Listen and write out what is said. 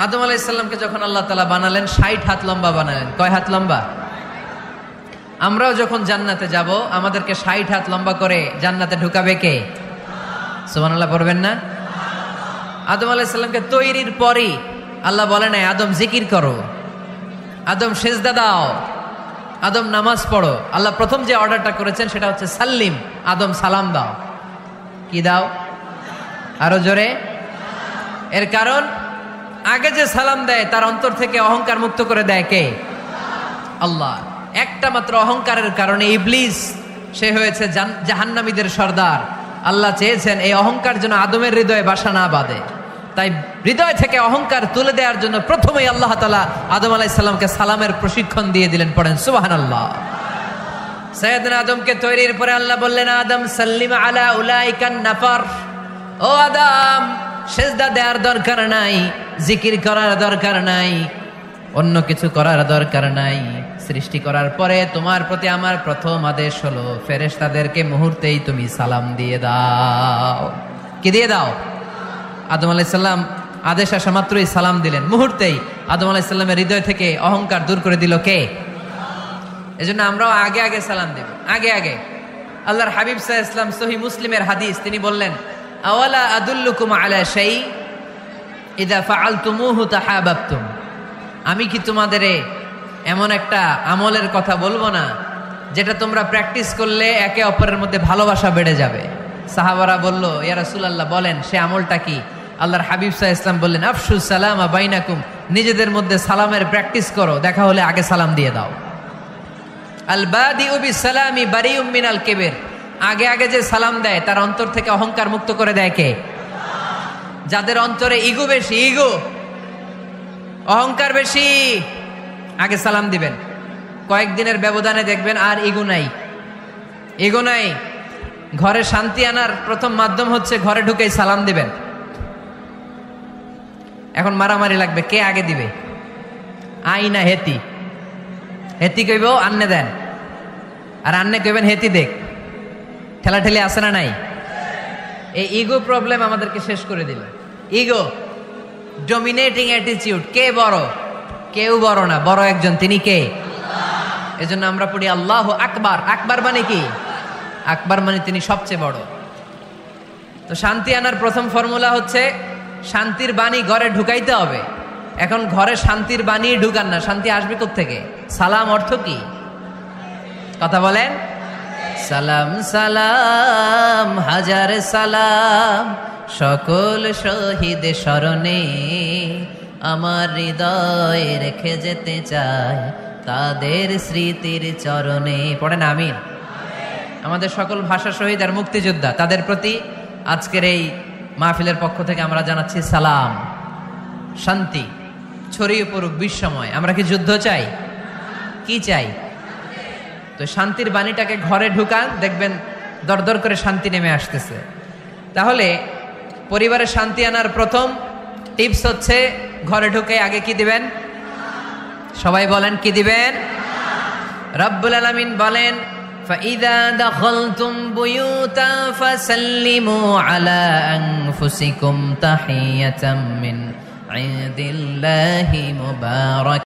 আদম আলাইহিস সালামকে যখন আল্লাহ তাআলা বানালেন 60 হাত লম্বা বানালেন। কয় হাত লম্বা? আমরাও যখন জান্নাতে যাব আমাদেরকে 60 হাত লম্বা করে জান্নাতে ঢুকাবে কে? সুবহানাল্লাহ পড়বেন না? আদম আলাইহিস সালামকে তৈরির পরই আল্লাহ বলে নাই আদম জিকির করো, আদম সেজদা দাও, আদম নামাজ পড়ো। আল্লাহ প্রথম যে অর্ডারটা করেছেন সেটা হচ্ছে সাল্লিম, আদম সালাম দাও। কি দাও? আরো জোরে। এর কারণ আগে যে সালাম দেয় তার অন্তর থেকে অহংকার মুক্ত করে দেয় কে? আল্লাহ। একটা মাত্র অহংকারের কারণে ইবলিস সে হয়েছে জাহান্নামীদের সর্দার। আল্লাহ চেয়েছেন এই অহংকার যেন আদমের হৃদয়ে বাসা না বাঁধে, তাই হৃদয় থেকে অহংকার তুলে দেওয়ার জন্য প্রথমেই আল্লাহ তাআলা আদম আলাইহিস সালামকে সালামের প্রশিক্ষণ দিয়ে দিলেন। পড়েন সুবহানাল্লাহ। সাইয়েদনা আদমকে তৈরির পরে আল্লাহ বললেন আদম সাল্লিম আলা উলাইকান নাফার, ও আদম সেজদা দেওয়ার দরকার নাই, জিকির করার দরকার নাই, অন্য কিছু করার দরকার নাই। সৃষ্টি করার পরে তোমার প্রতি আমার প্রথম আদেশ হলো ফেরেশতাদেরকে মুহূর্তেই তুমি সালাম দিয়ে দাও। কি দিয়ে দাও? আদম আলাইহিস সালাম আদেশ আসা মাত্রই সালাম দিলেন। মুহূর্তেই আদম আলাইহিস সালামের হৃদয় থেকে অহংকার দূর করে দিল কে? এজন্য আমরাও আগে আগে সালাম দেব, আগে আগে। আল্লাহর হাবিব সাল্লাল্লাহু আলাইহি ওয়াসাল্লাম সহিহ মুসলিমের হাদিস, তিনি বললেন আওয়ালা আদুল্লুকুম আলা শাই ইযা ফাআলতুমুহু তাহাবাবতুম, আমি কি তোমাদের এমন একটা আমলের কথা বলবো না যেটা তোমরা প্র্যাকটিস করলে একে অপরের মধ্যে ভালোবাসা বেড়ে যাবে? সাহাবারা বলল ইয়া রাসূলুল্লাহ বলেন সে আমলটা কি? আল্লাহর হাবিব সাল্লাল্লাহু আলাইহি ওয়াসাল্লাম বললেন আফশু সালামা বাইনাকুম, নিজেদের মধ্যে সালামের প্র্যাকটিস করো, দেখা হলে আগে সালাম দিয়ে দাও। আল বাদিউ বিসালামি বারিউম মিনাল কিবর, আগে আগে যে সালাম দেয় তার অন্তর থেকে অহংকার মুক্ত করে দেয় কে? যাদের অন্তরে ইগো বেশি, ইগো অহংকার বেশি, আগে সালাম দিবেন। কয়েকদিনের ব্যবধানে দেখবেন আর ইগো নাই, ইগো নাই। ঘরে শান্তি আনার প্রথম মাধ্যম হচ্ছে ঘরে ঢুকেই সালাম দিবেন। এখন মারামারি লাগবে কে আগে দিবে, আই না হেতি? হেতি কইব আন্নে দেন, আর আন্নে কইবেন হেতি দেখ। ঠেলাঠেলি আছে না নাই? এই ইগো প্রবলেম আমাদেরকে শেষ করে দিল। Ego dominating attitude. কে বড়? কেউ বড় না, বড় একজন, তিনি কে? এজন্য আমরা পড়ি আল্লাহু আকবার। আকবার মানে কি? আকবার মানে তিনি সবচেয়ে বড়। তো শান্তি আনার প্রথম ফর্মুলা হচ্ছে শান্তির বাণী ঘরে ঢুকাইতে হবে। এখন ঘরে শান্তির বাণী ঢুকান না, শান্তি আসবে কোত্থেকে? সালাম অর্থ কি? কথা বলেন। সালাম সালাম হাজার সালাম সকল শহীদ স্মরণে, আমার হৃদয়ে রেখে যেতে চাই তাদের স্মৃতির চরণে। পড়েন আমিন। আমাদের সকল ভাষা শহীদ আর মুক্তিযোদ্ধা তাদের প্রতি আজকের এই মাহফিলের পক্ষ থেকে আমরা জানাচ্ছি সালাম। শান্তি ছড়িয়ে পড়ুক বিশ্বময়। আমরা কি যুদ্ধ চাই? কি চাই? তো শান্তির বাণীটাকে ঘরে ঢুকান, দেখবেন দরদর করে শান্তি নেমে আসতেছে। তাহলে পরিবারে শান্তি আনার প্রথম টিপস হচ্ছে ঘরে ঢুকে আগে কি দিবেন? সবাই বলেন কি দিবেন? রব্বুল আলামিন বলেন فَإِذَا دَخَلْتُمْ بُيُوتًا فَسَلِّمُوا عَلَى أَنفُسِكُمْ تَحِيَّةً مِّنْ عِندِ اللَّهِ مُبَارَكَةً